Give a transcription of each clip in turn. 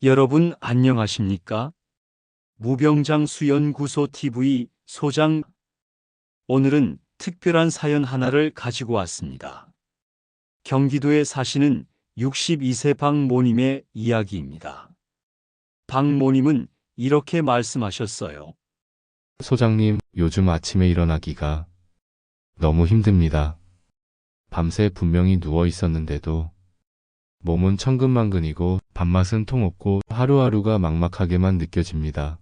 여러분 안녕하십니까? 무병장 수연구소 TV 소장, 오늘은 특별한 사연 하나를 가지고 왔습니다. 경기도에 사시는 62세 박모님의 이야기입니다. 박모님은 이렇게 말씀하셨어요. 소장님, 요즘 아침에 일어나기가 너무 힘듭니다. 밤새 분명히 누워 있었는데도 몸은 천근만근이고 밥맛은 통없고 하루하루가 막막하게만 느껴집니다.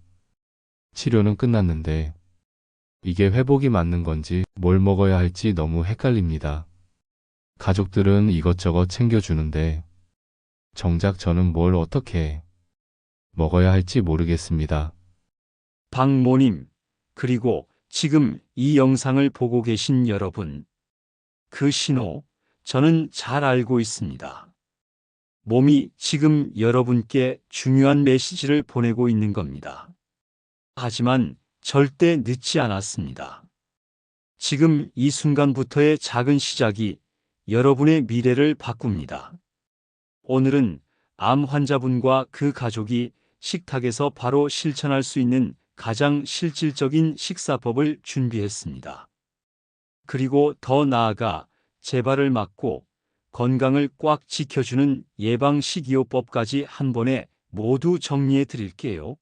치료는 끝났는데 이게 회복이 맞는 건지 뭘 먹어야 할지 너무 헷갈립니다. 가족들은 이것저것 챙겨주는데 정작 저는 뭘 어떻게 먹어야 할지 모르겠습니다. 박모님, 그리고 지금 이 영상을 보고 계신 여러분, 그 신호 저는 잘 알고 있습니다. 몸이 지금 여러분께 중요한 메시지를 보내고 있는 겁니다. 하지만 절대 늦지 않았습니다. 지금 이 순간부터의 작은 시작이 여러분의 미래를 바꿉니다. 오늘은 암 환자분과 그 가족이 식탁에서 바로 실천할 수 있는 가장 실질적인 식사법을 준비했습니다. 그리고 더 나아가 재발을 막고 건강을 꽉 지켜주는 예방식이요법까지 한 번에 모두 정리해 드릴게요.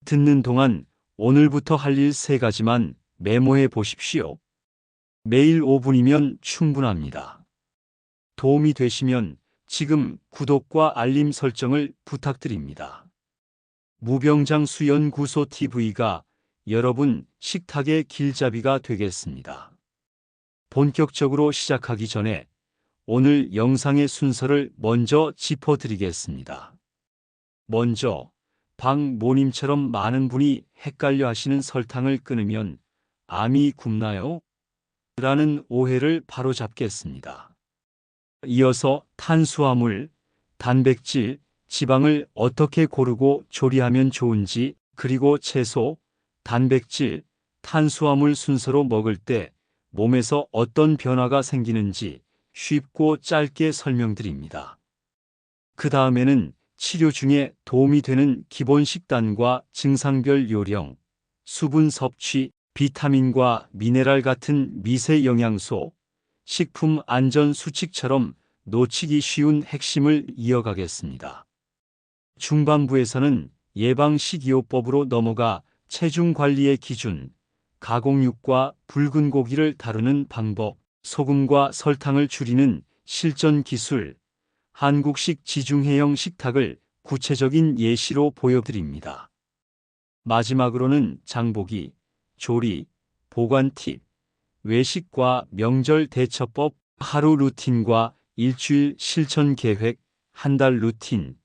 듣는 동안 오늘부터 할 일 3가지만 메모해 보십시오. 매일 5분이면 충분합니다. 도움이 되시면 지금 구독과 알림 설정을 부탁드립니다. 무병장 수연구소 TV가 여러분 식탁의 길잡이가 되겠습니다. 본격적으로 시작하기 전에 오늘 영상의 순서를 먼저 짚어드리겠습니다. 먼저 박모님처럼 많은 분이 헷갈려 하시는 설탕을 끊으면 암이 굽나요? 라는 오해를 바로잡겠습니다. 이어서 탄수화물, 단백질, 지방을 어떻게 고르고 조리하면 좋은지, 그리고 채소, 단백질, 탄수화물 순서로 먹을 때 몸에서 어떤 변화가 생기는지 쉽고 짧게 설명드립니다. 그 다음에는 치료 중에 도움이 되는 기본 식단과 증상별 요령, 수분 섭취, 비타민과 미네랄 같은 미세 영양소, 식품 안전 수칙처럼 놓치기 쉬운 핵심을 이어가겠습니다. 중반부에서는 예방식이요법으로 넘어가 체중 관리의 기준, 가공육과 붉은 고기를 다루는 방법, 소금과 설탕을 줄이는 실전 기술, 한국식 지중해형 식탁을 구체적인 예시로 보여드립니다. 마지막으로는 장보기, 조리, 보관 팁, 외식과 명절 대처법, 하루 루틴과 일주일 실천 계획, 한 달 루틴,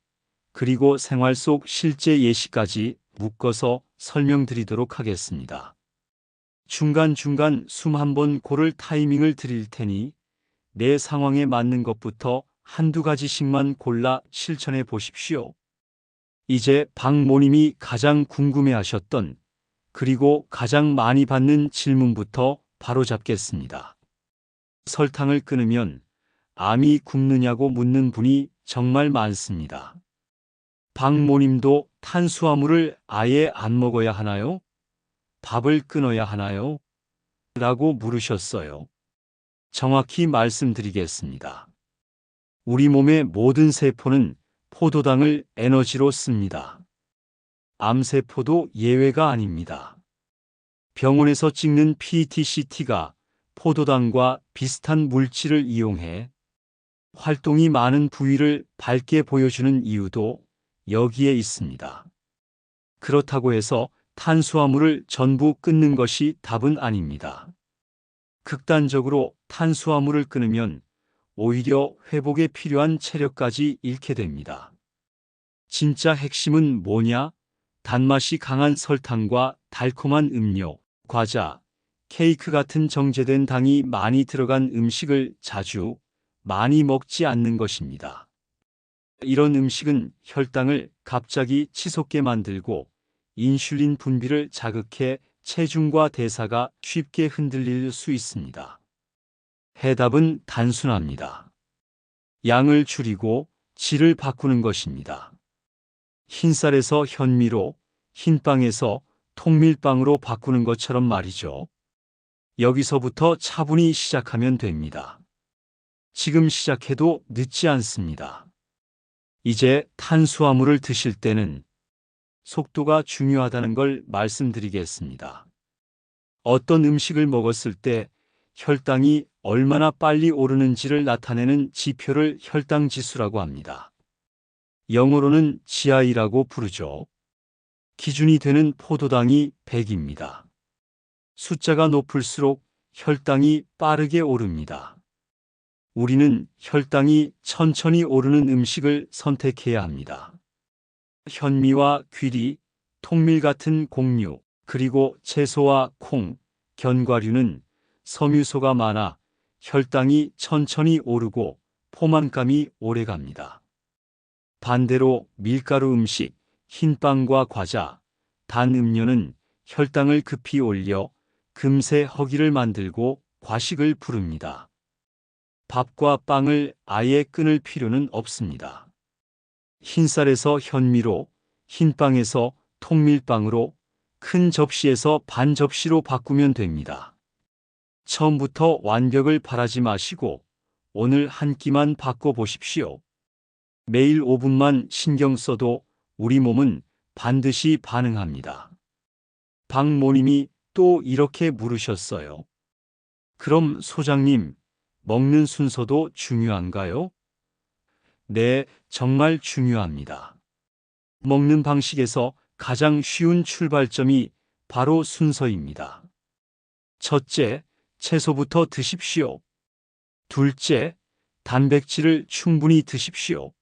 그리고 생활 속 실제 예시까지 묶어서 설명드리도록 하겠습니다. 중간중간 숨 한번 고를 타이밍을 드릴 테니 내 상황에 맞는 것부터 한두 가지씩만 골라 실천해 보십시오. 이제 박모님이 가장 궁금해하셨던, 그리고 가장 많이 받는 질문부터 바로 잡겠습니다. 설탕을 끊으면 암이 굽느냐고 묻는 분이 정말 많습니다. 박모님도 탄수화물을 아예 안 먹어야 하나요? 밥을 끊어야 하나요? 라고 물으셨어요. 정확히 말씀드리겠습니다. 우리 몸의 모든 세포는 포도당을 에너지로 씁니다. 암세포도 예외가 아닙니다. 병원에서 찍는 PET-CT가 포도당과 비슷한 물질을 이용해 활동이 많은 부위를 밝게 보여주는 이유도 여기에 있습니다. 그렇다고 해서 탄수화물을 전부 끊는 것이 답은 아닙니다. 극단적으로 탄수화물을 끊으면 오히려 회복에 필요한 체력까지 잃게 됩니다. 진짜 핵심은 뭐냐? 단맛이 강한 설탕과 달콤한 음료, 과자, 케이크 같은 정제된 당이 많이 들어간 음식을 자주, 많이 먹지 않는 것입니다. 이런 음식은 혈당을 갑자기 치솟게 만들고 인슐린 분비를 자극해 체중과 대사가 쉽게 흔들릴 수 있습니다. 해답은 단순합니다. 양을 줄이고 질을 바꾸는 것입니다. 흰쌀에서 현미로, 흰빵에서 통밀빵으로 바꾸는 것처럼 말이죠. 여기서부터 차분히 시작하면 됩니다. 지금 시작해도 늦지 않습니다. 이제 탄수화물을 드실 때는 속도가 중요하다는 걸 말씀드리겠습니다. 어떤 음식을 먹었을 때 혈당이 얼마나 빨리 오르는지를 나타내는 지표를 혈당 지수라고 합니다. 영어로는 GI라고 부르죠. 기준이 되는 포도당이 100입니다. 숫자가 높을수록 혈당이 빠르게 오릅니다. 우리는 혈당이 천천히 오르는 음식을 선택해야 합니다. 현미와 귀리, 통밀 같은 곡류, 그리고 채소와 콩, 견과류는 섬유소가 많아 혈당이 천천히 오르고 포만감이 오래갑니다. 반대로 밀가루 음식, 흰빵과 과자, 단 음료는 혈당을 급히 올려 금세 허기를 만들고 과식을 부릅니다. 밥과 빵을 아예 끊을 필요는 없습니다. 흰쌀에서 현미로, 흰빵에서 통밀빵으로, 큰 접시에서 반 접시로 바꾸면 됩니다. 처음부터 완벽을 바라지 마시고 오늘 한 끼만 바꿔보십시오. 매일 5분만 신경 써도 우리 몸은 반드시 반응합니다. 박모님이 또 이렇게 물으셨어요. 그럼 소장님, 먹는 순서도 중요한가요? 네, 정말 중요합니다. 먹는 방식에서 가장 쉬운 출발점이 바로 순서입니다. 첫째, 채소부터 드십시오. 둘째, 단백질을 충분히 드십시오.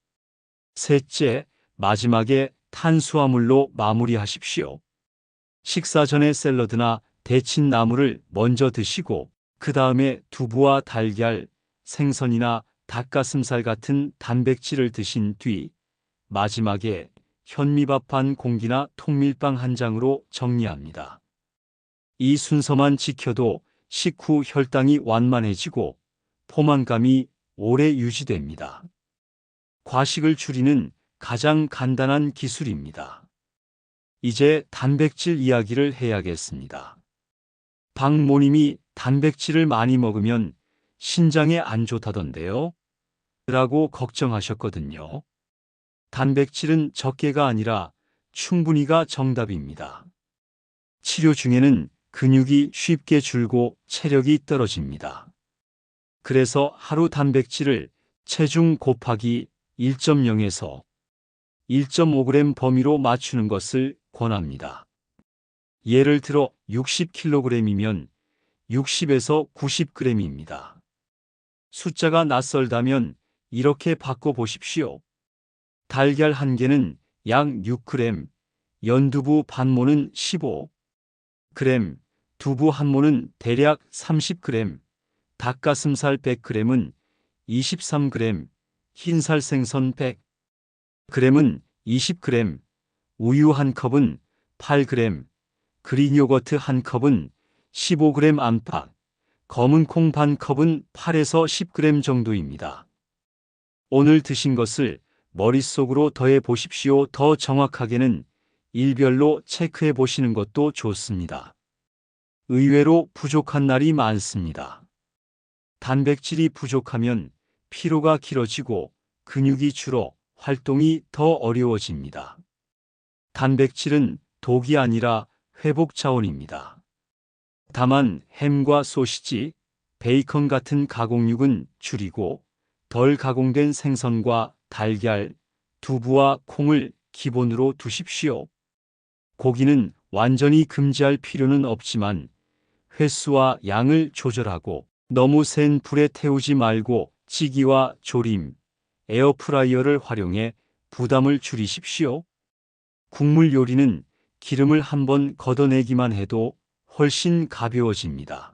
셋째, 마지막에 탄수화물로 마무리하십시오. 식사 전에 샐러드나 데친 나물을 먼저 드시고 그 다음에 두부와 달걀, 생선이나 닭가슴살 같은 단백질을 드신 뒤 마지막에 현미밥 한 공기나 통밀빵 한 장으로 정리합니다. 이 순서만 지켜도 식후 혈당이 완만해지고 포만감이 오래 유지됩니다. 과식을 줄이는 가장 간단한 기술입니다. 이제 단백질 이야기를 해야겠습니다. 박모님이 단백질을 많이 먹으면 신장에 안 좋다던데요? 라고 걱정하셨거든요. 단백질은 적게가 아니라 충분히가 정답입니다. 치료 중에는 근육이 쉽게 줄고 체력이 떨어집니다. 그래서 하루 단백질을 체중 곱하기 1.0에서 1.5g 범위로 맞추는 것을 권합니다. 예를 들어 60kg이면 60에서 90g입니다. 숫자가 낯설다면 이렇게 바꿔보십시오. 달걀 한 개는 약 6g, 연두부 반 모는 15g, 두부 한 모는 대략 30g, 닭가슴살 100g은 23g, 흰살 생선 100g은 20g, 우유 한 컵은 8g, 그린 요거트 한 컵은 15g 안팎, 검은 콩 반 컵은 8에서 10g 정도입니다. 오늘 드신 것을 머릿속으로 더해 보십시오. 더 정확하게는 일별로 체크해 보시는 것도 좋습니다. 의외로 부족한 날이 많습니다. 단백질이 부족하면 피로가 길어지고 근육이 줄어 활동이 더 어려워집니다. 단백질은 독이 아니라 회복 자원입니다. 다만 햄과 소시지, 베이컨 같은 가공육은 줄이고 덜 가공된 생선과 달걀, 두부와 콩을 기본으로 두십시오. 고기는 완전히 금지할 필요는 없지만 횟수와 양을 조절하고 너무 센 불에 태우지 말고 찌기와 조림, 에어프라이어를 활용해 부담을 줄이십시오. 국물 요리는 기름을 한번 걷어내기만 해도 훨씬 가벼워집니다.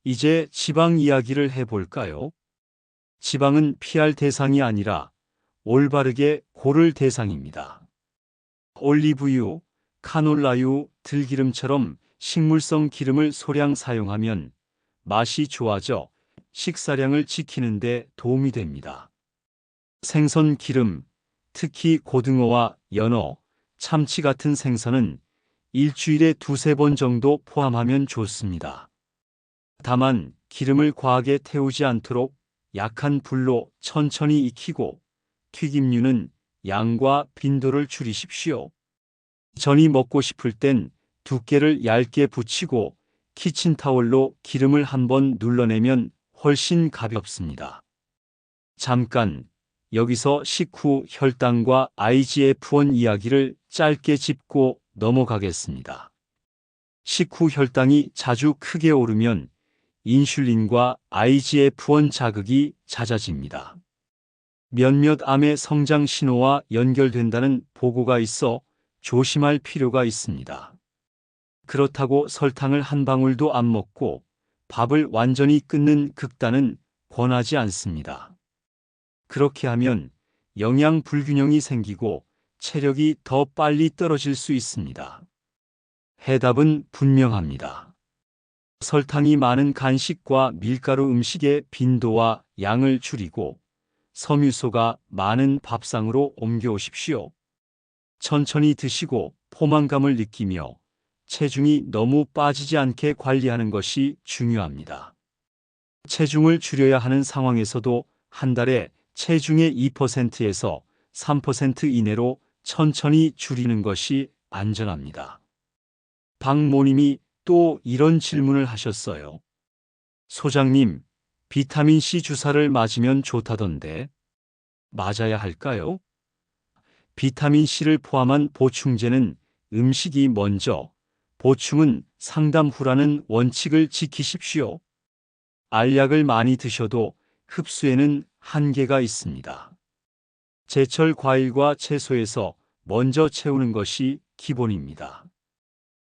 이제 지방 이야기를 해볼까요? 지방은 피할 대상이 아니라 올바르게 고를 대상입니다. 올리브유, 카놀라유, 들기름처럼 식물성 기름을 소량 사용하면 맛이 좋아져 식사량을 지키는 데 도움이 됩니다. 생선 기름, 특히 고등어와 연어, 참치 같은 생선은 일주일에 두세 번 정도 포함하면 좋습니다. 다만 기름을 과하게 태우지 않도록 약한 불로 천천히 익히고 튀김류는 양과 빈도를 줄이십시오. 전이 먹고 싶을 땐 두께를 얇게 붙이고 키친타월로 기름을 한번 눌러내면 훨씬 가볍습니다. 잠깐 여기서 식후 혈당과 IGF-1 이야기를 짧게 짚고 넘어가겠습니다. 식후 혈당이 자주 크게 오르면 인슐린과 IGF-1 자극이 잦아집니다. 몇몇 암의 성장 신호와 연결된다는 보고가 있어 조심할 필요가 있습니다. 그렇다고 설탕을 한 방울도 안 먹고 밥을 완전히 끊는 극단은 권하지 않습니다. 그렇게 하면 영양 불균형이 생기고 체력이 더 빨리 떨어질 수 있습니다. 해답은 분명합니다. 설탕이 많은 간식과 밀가루 음식의 빈도와 양을 줄이고 섬유소가 많은 밥상으로 옮겨오십시오. 천천히 드시고 포만감을 느끼며 체중이 너무 빠지지 않게 관리하는 것이 중요합니다. 체중을 줄여야 하는 상황에서도 한 달에 체중의 2%에서 3% 이내로 천천히 줄이는 것이 안전합니다. 박모님이 또 이런 질문을 하셨어요. 소장님, 비타민C 주사를 맞으면 좋다던데 맞아야 할까요? 비타민C를 포함한 보충제는 음식이 먼저, 보충은 상담 후라는 원칙을 지키십시오. 알약을 많이 드셔도 흡수에는 한계가 있습니다. 제철 과일과 채소에서 먼저 채우는 것이 기본입니다.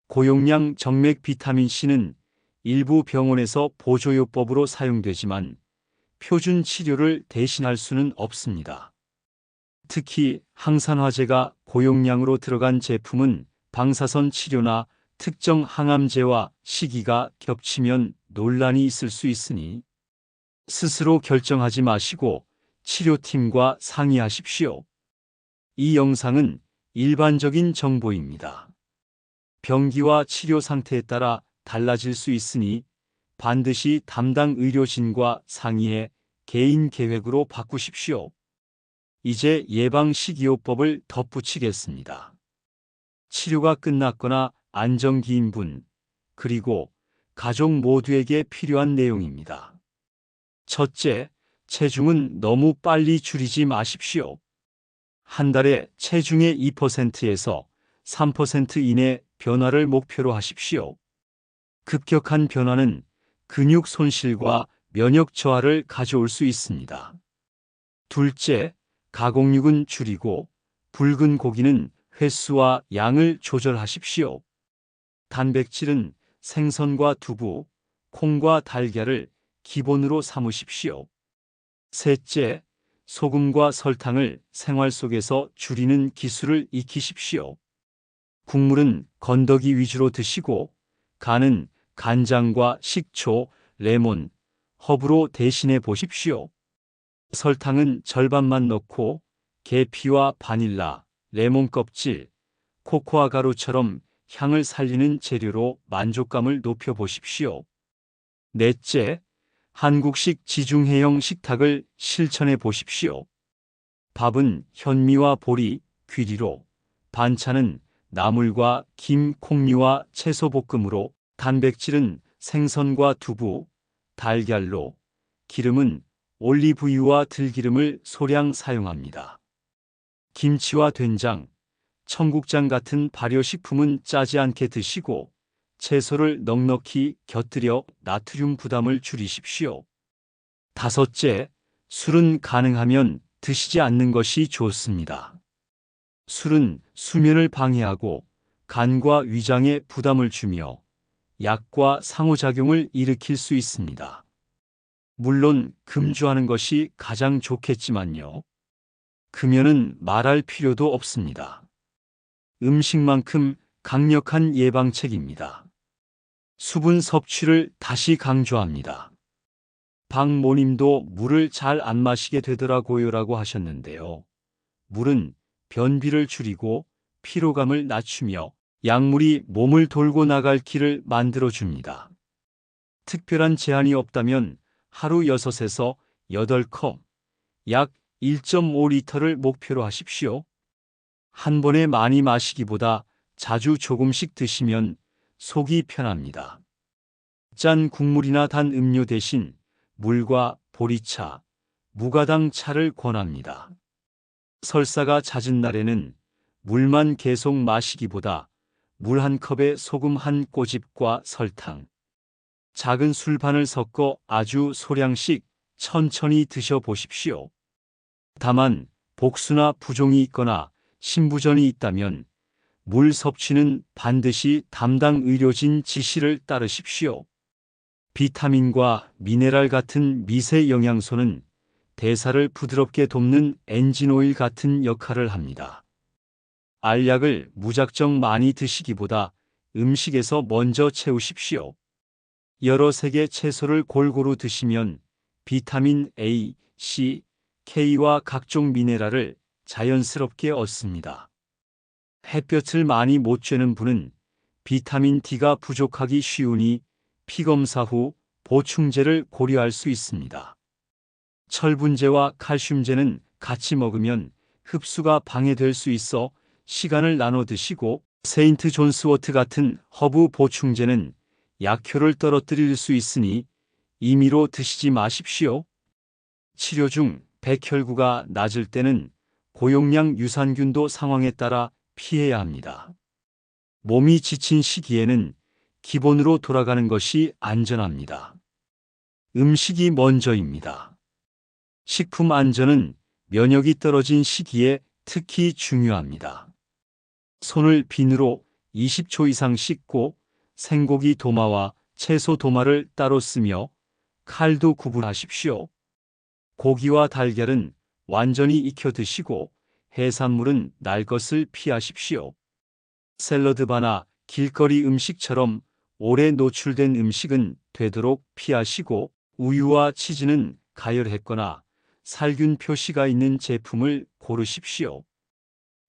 고용량 정맥 비타민C는 일부 병원에서 보조요법으로 사용되지만 표준 치료를 대신할 수는 없습니다. 특히 항산화제가 고용량으로 들어간 제품은 방사선 치료나 특정 항암제와 시기가 겹치면 논란이 있을 수 있으니 스스로 결정하지 마시고 치료팀과 상의하십시오. 이 영상은 일반적인 정보입니다. 병기와 치료 상태에 따라 달라질 수 있으니 반드시 담당 의료진과 상의해 개인 계획으로 바꾸십시오. 이제 예방식이요법을 덧붙이겠습니다. 치료가 끝났거나 안정기인 분, 그리고 가족 모두에게 필요한 내용입니다. 첫째, 체중은 너무 빨리 줄이지 마십시오. 한 달에 체중의 2%에서 3% 이내 변화를 목표로 하십시오. 급격한 변화는 근육 손실과 면역 저하를 가져올 수 있습니다. 둘째, 가공육은 줄이고 붉은 고기는 횟수와 양을 조절하십시오. 단백질은 생선과 두부, 콩과 달걀을 기본으로 삼으십시오. 셋째, 소금과 설탕을 생활 속에서 줄이는 기술을 익히십시오. 국물은 건더기 위주로 드시고 간은 간장과 식초, 레몬, 허브로 대신해 보십시오. 설탕은 절반만 넣고 계피와 바닐라, 레몬 껍질, 코코아 가루처럼 향을 살리는 재료로 만족감을 높여 보십시오. 넷째, 한국식 지중해형 식탁을 실천해 보십시오. 밥은 현미와 보리, 귀리로, 반찬은 나물과 김, 콩류와 채소 볶음으로, 단백질은 생선과 두부, 달걀로, 기름은 올리브유와 들기름을 소량 사용합니다. 김치와 된장, 청국장 같은 발효식품은 짜지 않게 드시고 채소를 넉넉히 곁들여 나트륨 부담을 줄이십시오. 다섯째, 술은 가능하면 드시지 않는 것이 좋습니다. 술은 수면을 방해하고 간과 위장에 부담을 주며 약과 상호작용을 일으킬 수 있습니다. 물론 금주하는 것이 가장 좋겠지만요. 금연은 말할 필요도 없습니다. 음식만큼 강력한 예방책입니다. 수분 섭취를 다시 강조합니다. 박모님도 물을 잘 안 마시게 되더라고요라고 하셨는데요. 물은 변비를 줄이고 피로감을 낮추며 약물이 몸을 돌고 나갈 길을 만들어 줍니다. 특별한 제한이 없다면 하루 6에서 8컵, 약 1.5리터를 목표로 하십시오. 한 번에 많이 마시기보다 자주 조금씩 드시면 속이 편합니다. 짠 국물이나 단 음료 대신 물과 보리차, 무가당 차를 권합니다. 설사가 잦은 날에는 물만 계속 마시기보다 물 한 컵에 소금 한 꼬집과 설탕, 작은 술반을 섞어 아주 소량씩 천천히 드셔보십시오. 다만 복수나 부종이 있거나 신부전이 있다면 물 섭취는 반드시 담당 의료진 지시를 따르십시오. 비타민과 미네랄 같은 미세 영양소는 대사를 부드럽게 돕는 엔진오일 같은 역할을 합니다. 알약을 무작정 많이 드시기보다 음식에서 먼저 채우십시오. 여러 색의 채소를 골고루 드시면 비타민 A, C, K와 각종 미네랄을 자연스럽게 얻습니다. 햇볕을 많이 못 쬐는 분은 비타민 D가 부족하기 쉬우니 피검사 후 보충제를 고려할 수 있습니다. 철분제와 칼슘제는 같이 먹으면 흡수가 방해될 수 있어 시간을 나눠 드시고, 세인트 존스워트 같은 허브 보충제는 약효를 떨어뜨릴 수 있으니 임의로 드시지 마십시오. 치료 중 백혈구가 낮을 때는 고용량 유산균도 상황에 따라 피해야 합니다. 몸이 지친 시기에는 기본으로 돌아가는 것이 안전합니다. 음식이 먼저입니다. 식품 안전은 면역이 떨어진 시기에 특히 중요합니다. 손을 비누로 20초 이상 씻고 생고기 도마와 채소 도마를 따로 쓰며 칼도 구분하십시오. 고기와 달걀은 완전히 익혀 드시고 해산물은 날 것을 피하십시오. 샐러드바나 길거리 음식처럼 오래 노출된 음식은 되도록 피하시고, 우유와 치즈는 가열했거나 살균 표시가 있는 제품을 고르십시오.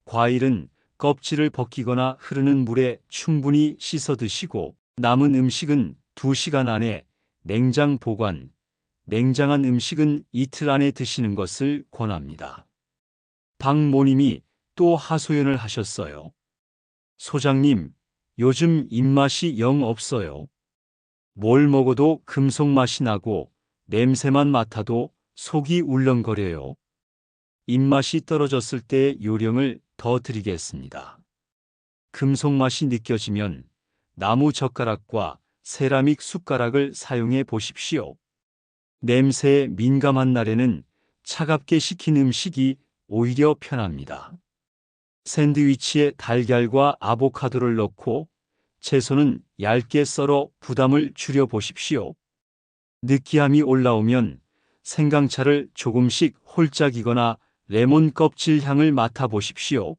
과일은 껍질을 벗기거나 흐르는 물에 충분히 씻어 드시고, 남은 음식은 2시간 안에 냉장 보관, 냉장한 음식은 이틀 안에 드시는 것을 권합니다. 박모님이 또 하소연을 하셨어요. 소장님, 요즘 입맛이 영 없어요. 뭘 먹어도 금속 맛이 나고 냄새만 맡아도 속이 울렁거려요. 입맛이 떨어졌을 때 요령을 더 드리겠습니다. 금속 맛이 느껴지면 나무 젓가락과 세라믹 숟가락을 사용해 보십시오. 냄새에 민감한 날에는 차갑게 식힌 음식이 오히려 편합니다. 샌드위치에 달걀과 아보카도를 넣고 채소는 얇게 썰어 부담을 줄여 보십시오. 느끼함이 올라오면 생강차를 조금씩 홀짝이거나 레몬 껍질 향을 맡아 보십시오.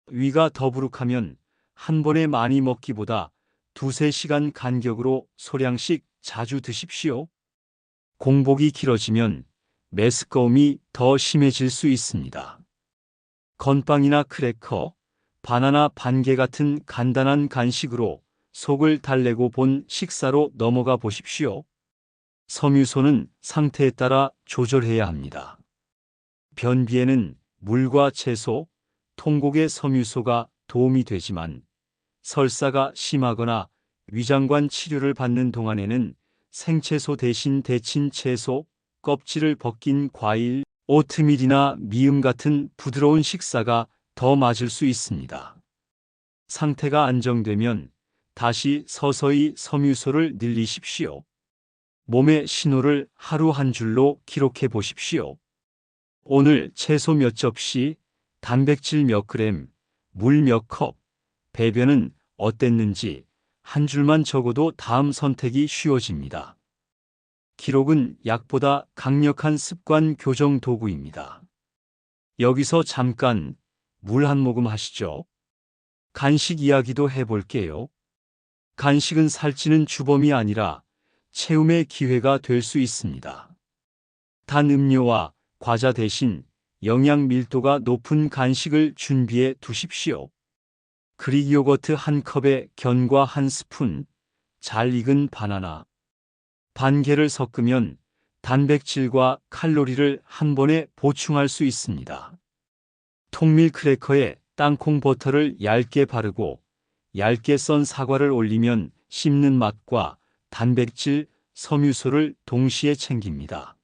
위가 더부룩하면 한 번에 많이 먹기보다 2~3시간 간격으로 소량씩 자주 드십시오. 공복이 길어지면 메스꺼움이 더 심해질 수 있습니다. 건빵이나 크래커, 바나나 반개 같은 간단한 간식으로 속을 달래고 본 식사로 넘어가 보십시오. 섬유소는 상태에 따라 조절해야 합니다. 변비에는 물과 채소, 통곡의 섬유소가 도움이 되지만 설사가 심하거나 위장관 치료를 받는 동안에는 생채소 대신 데친 채소, 껍질을 벗긴 과일, 오트밀이나 미음 같은 부드러운 식사가 더 맞을 수 있습니다. 상태가 안정되면 다시 서서히 섬유소를 늘리십시오. 몸의 신호를 하루 한 줄로 기록해 보십시오. 오늘 채소 몇 접시, 단백질 몇 그램, 물 몇 컵, 배변은 어땠는지 한 줄만 적어도 다음 선택이 쉬워집니다. 기록은 약보다 강력한 습관 교정 도구입니다. 여기서 잠깐 물 한 모금 하시죠. 간식 이야기도 해볼게요. 간식은 살찌는 주범이 아니라 체움의 기회가 될 수 있습니다. 단 음료와 과자 대신 영양 밀도가 높은 간식을 준비해 두십시오. 그릭 요거트 한 컵에 견과 한 스푼, 잘 익은 바나나, 반 개를 섞으면 단백질과 칼로리를 한 번에 보충할 수 있습니다. 통밀 크래커에 땅콩 버터를 얇게 바르고 얇게 썬 사과를 올리면 씹는 맛과 단백질, 섬유소를 동시에 챙깁니다.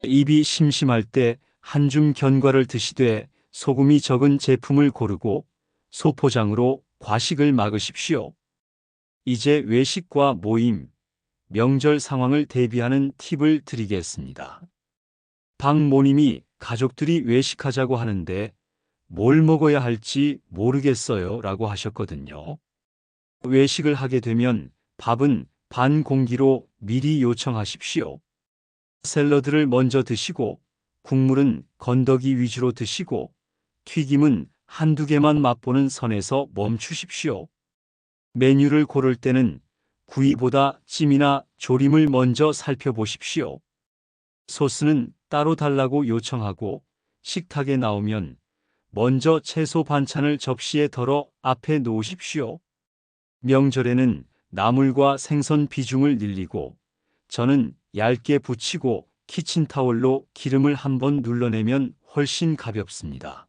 입이 심심할 때 한 줌 견과를 드시되 소금이 적은 제품을 고르고 소포장으로 과식을 막으십시오. 이제 외식과 모임, 명절 상황을 대비하는 팁을 드리겠습니다. 박모님이 가족들이 외식하자고 하는데 뭘 먹어야 할지 모르겠어요 라고 하셨거든요. 외식을 하게 되면 밥은 반 공기로 미리 요청하십시오. 샐러드를 먼저 드시고 국물은 건더기 위주로 드시고 튀김은 한두 개만 맛보는 선에서 멈추십시오. 메뉴를 고를 때는 구이보다 찜이나 조림을 먼저 살펴보십시오. 소스는 따로 달라고 요청하고 식탁에 나오면 먼저 채소 반찬을 접시에 덜어 앞에 놓으십시오. 명절에는 나물과 생선 비중을 늘리고 저는 얇게 붙이고 키친타월로 기름을 한번 눌러내면 훨씬 가볍습니다.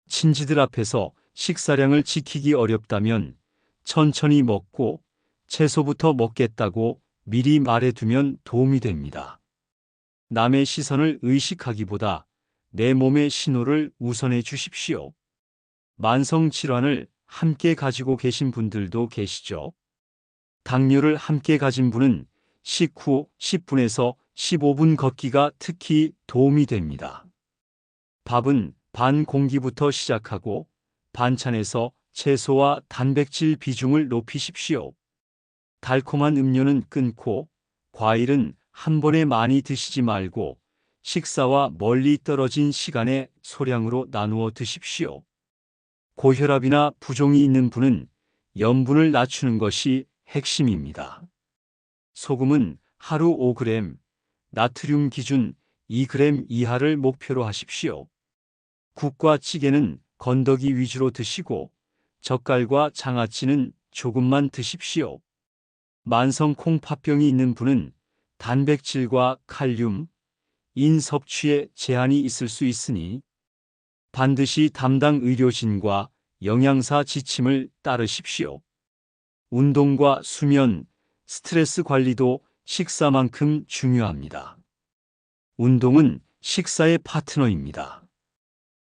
친지들 앞에서 식사량을 지키기 어렵다면 천천히 먹고 채소부터 먹겠다고 미리 말해두면 도움이 됩니다. 남의 시선을 의식하기보다 내 몸의 신호를 우선해 주십시오. 만성 질환을 함께 가지고 계신 분들도 계시죠? 당뇨를 함께 가진 분은 식후 10분에서 15분 걷기가 특히 도움이 됩니다. 밥은 반 공기부터 시작하고 반찬에서 채소와 단백질 비중을 높이십시오. 달콤한 음료는 끊고 과일은 한 번에 많이 드시지 말고 식사와 멀리 떨어진 시간에 소량으로 나누어 드십시오. 고혈압이나 부종이 있는 분은 염분을 낮추는 것이 핵심입니다. 소금은 하루 5g, 나트륨 기준 2g 이하를 목표로 하십시오. 국과 찌개는 건더기 위주로 드시고 젓갈과 장아찌는 조금만 드십시오. 만성 콩팥병이 있는 분은 단백질과 칼륨, 인 섭취에 제한이 있을 수 있으니 반드시 담당 의료진과 영양사 지침을 따르십시오. 운동과 수면, 스트레스 관리도 식사만큼 중요합니다. 운동은 식사의 파트너입니다.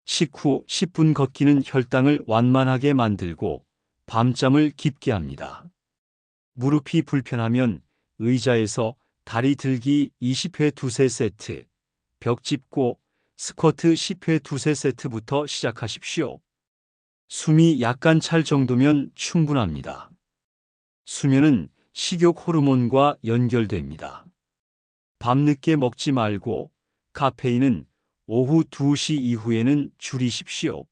식후 10분 걷기는 혈당을 완만하게 만들고 밤잠을 깊게 합니다. 무릎이 불편하면 의자에서 다리 들기 20회 두세 세트, 벽 짚고 스쿼트 10회 두세 세트부터 시작하십시오. 숨이 약간 찰 정도면 충분합니다. 수면은 식욕 호르몬과 연결됩니다. 밤늦게 먹지 말고 카페인은 오후 2시 이후에는 줄이십시오.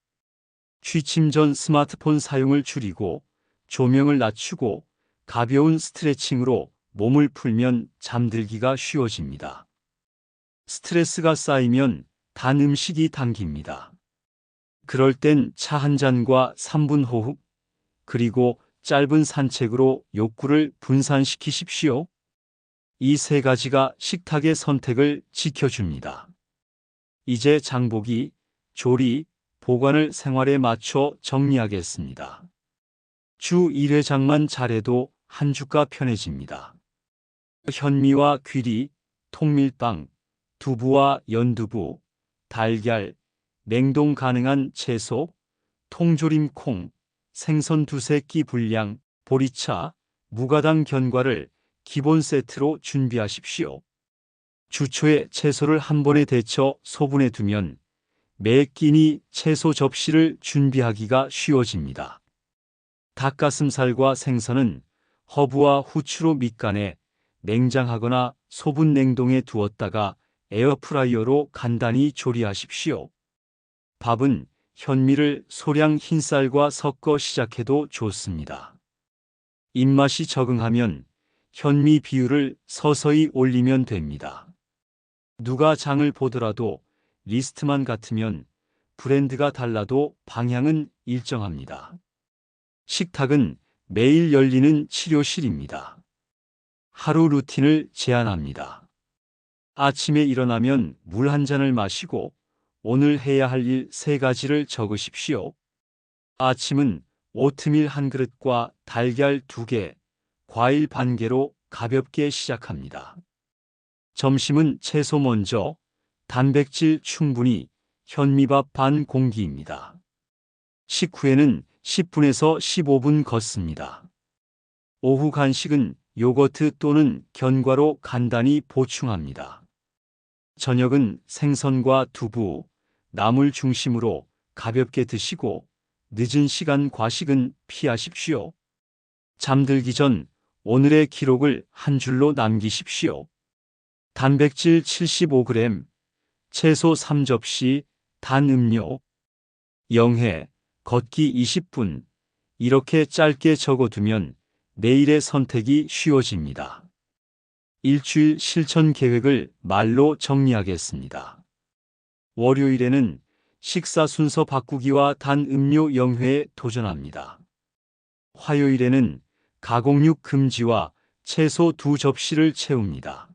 취침 전 스마트폰 사용을 줄이고 조명을 낮추고 가벼운 스트레칭으로 몸을 풀면 잠들기가 쉬워집니다. 스트레스가 쌓이면 단 음식이 당깁니다. 그럴 땐 차 한 잔과 3분 호흡, 그리고 짧은 산책으로 욕구를 분산시키십시오. 이 세 가지가 식탁의 선택을 지켜줍니다. 이제 장보기, 조리, 보관을 생활에 맞춰 정리하겠습니다. 주 1회장만 잘해도 한 주가 편해집니다. 현미와 귀리, 통밀빵, 두부와 연두부, 달걀, 냉동 가능한 채소, 통조림 콩, 생선 두세 끼 분량, 보리차, 무가당 견과를 기본 세트로 준비하십시오. 주초에 채소를 한 번에 데쳐 소분해 두면 매 끼니 채소 접시를 준비하기가 쉬워집니다. 닭가슴살과 생선은 허브와 후추로 밑간에 냉장하거나 소분 냉동에 두었다가 에어프라이어로 간단히 조리하십시오. 밥은 현미를 소량 흰쌀과 섞어 시작해도 좋습니다. 입맛이 적응하면 현미 비율을 서서히 올리면 됩니다. 누가 장을 보더라도 리스트만 같으면 브랜드가 달라도 방향은 일정합니다. 식탁은 매일 열리는 치료실입니다. 하루 루틴을 제안합니다. 아침에 일어나면 물 한 잔을 마시고 오늘 해야 할 일 3가지를 적으십시오. 아침은 오트밀 한 그릇과 달걀 2개, 과일 반 개로 가볍게 시작합니다. 점심은 채소 먼저, 단백질 충분히, 현미밥 반 공기입니다. 식후에는 10분에서 15분 걷습니다. 오후 간식은 요거트 또는 견과로 간단히 보충합니다. 저녁은 생선과 두부, 나물 중심으로 가볍게 드시고 늦은 시간 과식은 피하십시오. 잠들기 전 오늘의 기록을 한 줄로 남기십시오. 단백질 75g, 채소 3접시, 단 음료, 영해, 걷기 20분. 이렇게 짧게 적어두면 내일의 선택이 쉬워집니다. 일주일 실천 계획을 말로 정리하겠습니다. 월요일에는 식사 순서 바꾸기와 단 음료 영회에 도전합니다. 화요일에는 가공육 금지와 채소 2접시를 채웁니다.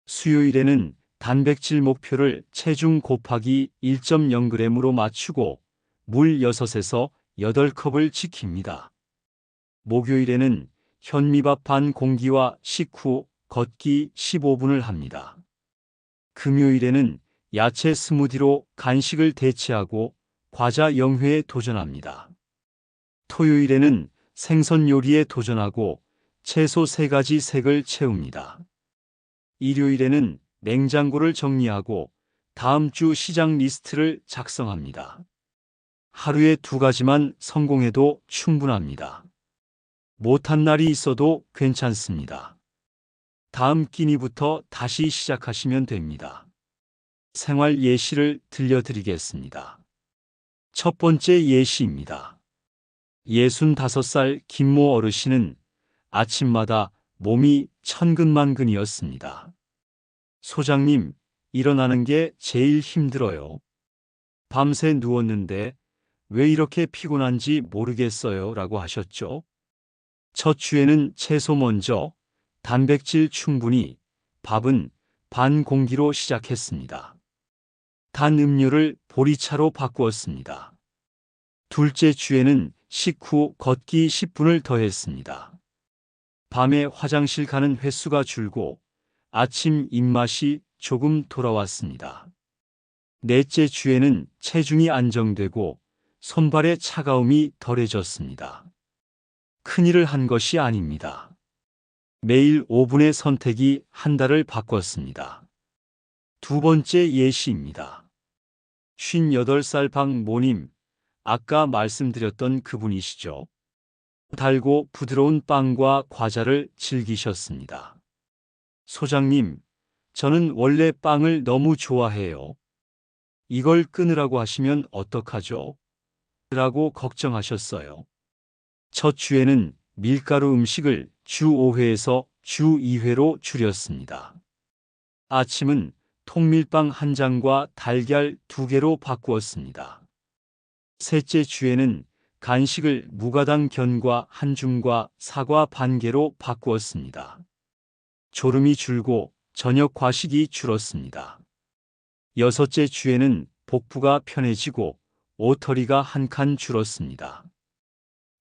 수요일에는 단백질 목표를 체중 곱하기 1.0g으로 맞추고 물 6에서 8컵을 지킵니다. 목요일에는 현미밥 반 공기와 식후 걷기 15분을 합니다. 금요일에는 야채 스무디로 간식을 대체하고 과자 영회에 도전합니다. 토요일에는 생선 요리에 도전하고 채소 3가지 색을 채웁니다. 일요일에는 냉장고를 정리하고 다음 주 시장 리스트를 작성합니다. 하루에 2가지만 성공해도 충분합니다. 못한 날이 있어도 괜찮습니다. 다음 끼니부터 다시 시작하시면 됩니다. 생활 예시를 들려드리겠습니다. 첫 번째 예시입니다. 65살 김모 어르신은 아침마다 몸이 천근만근이었습니다. 소장님, 일어나는 게 제일 힘들어요. 밤새 누웠는데 왜 이렇게 피곤한지 모르겠어요. 라고 하셨죠. 첫 주에는 채소 먼저, 단백질 충분히, 밥은 반 공기로 시작했습니다. 단 음료를 보리차로 바꾸었습니다. 둘째 주에는 식후 걷기 10분을 더했습니다. 밤에 화장실 가는 횟수가 줄고 아침 입맛이 조금 돌아왔습니다. 넷째 주에는 체중이 안정되고 손발의 차가움이 덜해졌습니다. 큰일을 한 것이 아닙니다. 매일 5분의 선택이 한 달을 바꿨습니다. 두 번째 예시입니다. 58살 박모님, 아까 말씀드렸던 그분이시죠? 달고 부드러운 빵과 과자를 즐기셨습니다. 소장님, 저는 원래 빵을 너무 좋아해요. 이걸 끊으라고 하시면 어떡하죠? 라고 걱정하셨어요. 첫 주에는 밀가루 음식을 주 5회에서 주 2회로 줄였습니다. 아침은 통밀빵 한 장과 달걀 2개로 바꾸었습니다. 셋째 주에는 간식을 무가당 견과 한 줌과 사과 반 개로 바꾸었습니다. 졸음이 줄고 저녁 과식이 줄었습니다. 여섯째 주에는 복부가 편해지고 오터리가 한 칸 줄었습니다.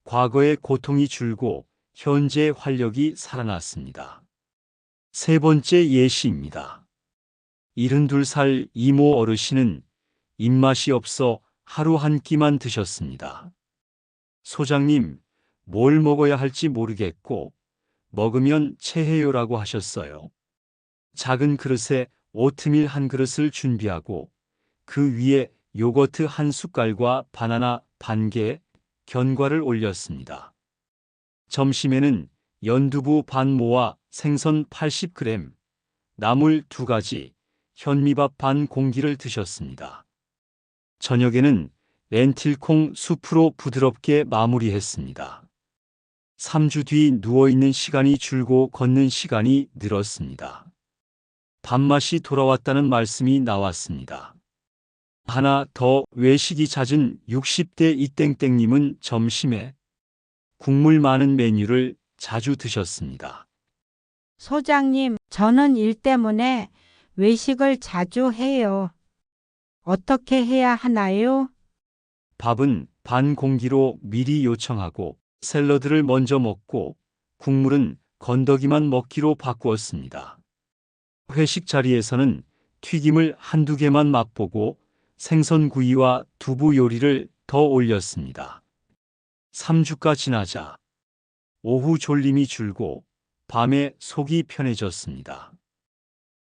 과거의 고통이 줄고 현재의 활력이 살아났습니다. 세 번째 예시입니다. 72살 이모 어르신은 입맛이 없어 하루 한 끼만 드셨습니다. 소장님, 뭘 먹어야 할지 모르겠고 먹으면 체해요라고 하셨어요. 작은 그릇에 오트밀 한 그릇을 준비하고 그 위에 요거트 한 숟갈과 바나나 반 개, 견과를 올렸습니다. 점심에는 연두부 반 모와 생선 80g, 나물 2가지, 현미밥 반 공기를 드셨습니다. 저녁에는 렌틸콩 수프로 부드럽게 마무리했습니다. 3주 뒤 누워있는 시간이 줄고 걷는 시간이 늘었습니다. 밥맛이 돌아왔다는 말씀이 나왔습니다. 하나 더 외식이 잦은 60대 이땡땡님은 점심에 국물 많은 메뉴를 자주 드셨습니다. 소장님, 저는 일 때문에 외식을 자주 해요. 어떻게 해야 하나요? 밥은 반 공기로 미리 요청하고 샐러드를 먼저 먹고 국물은 건더기만 먹기로 바꾸었습니다. 회식 자리에서는 튀김을 한두 개만 맛보고 생선구이와 두부 요리를 더 올렸습니다. 3주가 지나자 오후 졸림이 줄고 밤에 속이 편해졌습니다.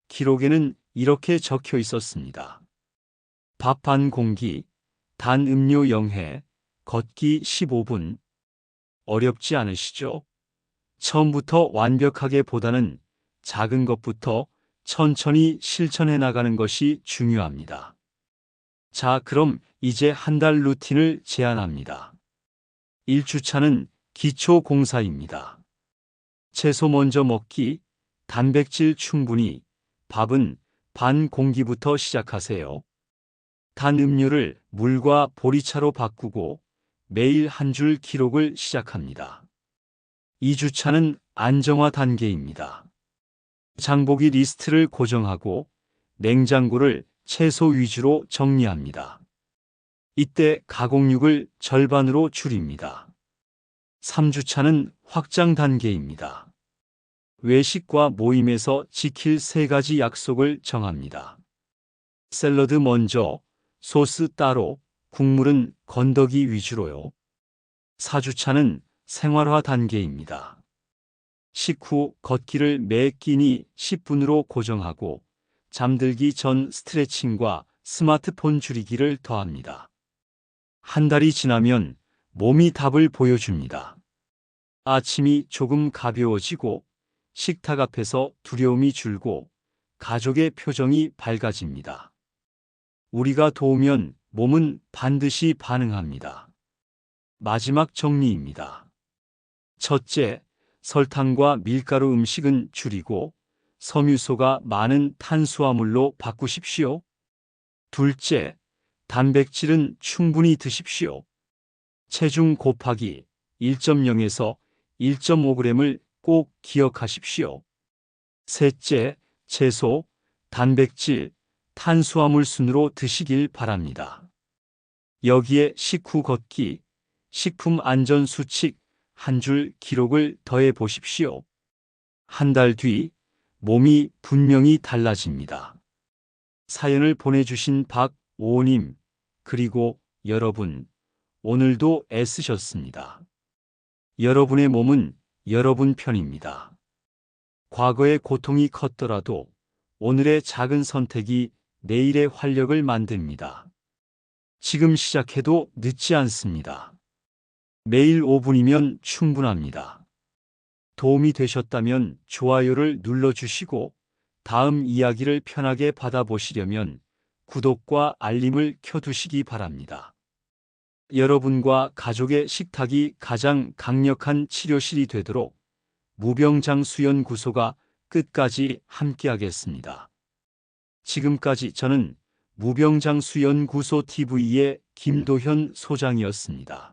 기록에는 이렇게 적혀 있었습니다. 밥 반 공기, 단 음료 0회, 걷기 15분. 어렵지 않으시죠? 처음부터 완벽하게 보다는 작은 것부터 천천히 실천해 나가는 것이 중요합니다. 자, 그럼 이제 한 달 루틴을 제안합니다. 1주차는 기초 공사입니다. 채소 먼저 먹기, 단백질 충분히, 밥은 반 공기부터 시작하세요. 단 음료를 물과 보리차로 바꾸고 매일 한 줄 기록을 시작합니다. 2주차는 안정화 단계입니다. 장보기 리스트를 고정하고 냉장고를 채소 위주로 정리합니다. 이때 가공육을 절반으로 줄입니다. 3주차는 확장 단계입니다. 외식과 모임에서 지킬 3가지 약속을 정합니다. 샐러드 먼저, 소스 따로, 국물은 건더기 위주로요. 4주차는 생활화 단계입니다. 식후 걷기를 매 끼니 10분으로 고정하고 잠들기 전 스트레칭과 스마트폰 줄이기를 더합니다. 한 달이 지나면 몸이 답을 보여줍니다. 아침이 조금 가벼워지고 식탁 앞에서 두려움이 줄고 가족의 표정이 밝아집니다. 우리가 도우면 몸은 반드시 반응합니다. 마지막 정리입니다. 첫째, 설탕과 밀가루 음식은 줄이고 섬유소가 많은 탄수화물로 바꾸십시오. 둘째, 단백질은 충분히 드십시오. 체중 곱하기 1.0에서 1.5g을 꼭 기억하십시오. 셋째, 채소, 단백질, 탄수화물 순으로 드시길 바랍니다. 여기에 식후 걷기, 식품 안전 수칙 한 줄 기록을 더해 보십시오. 한 달 뒤 몸이 분명히 달라집니다. 사연을 보내주신 박오님, 그리고 여러분, 오늘도 애쓰셨습니다. 여러분의 몸은 여러분 편입니다. 과거의 고통이 컸더라도 오늘의 작은 선택이 내일의 활력을 만듭니다. 지금 시작해도 늦지 않습니다. 매일 5분이면 충분합니다. 도움이 되셨다면 좋아요를 눌러주시고 다음 이야기를 편하게 받아보시려면 구독과 알림을 켜두시기 바랍니다. 여러분과 가족의 식탁이 가장 강력한 치료실이 되도록 무병장수연구소가 끝까지 함께하겠습니다. 지금까지 저는 무병장수연구소 TV의 김도현 소장이었습니다.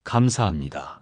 감사합니다.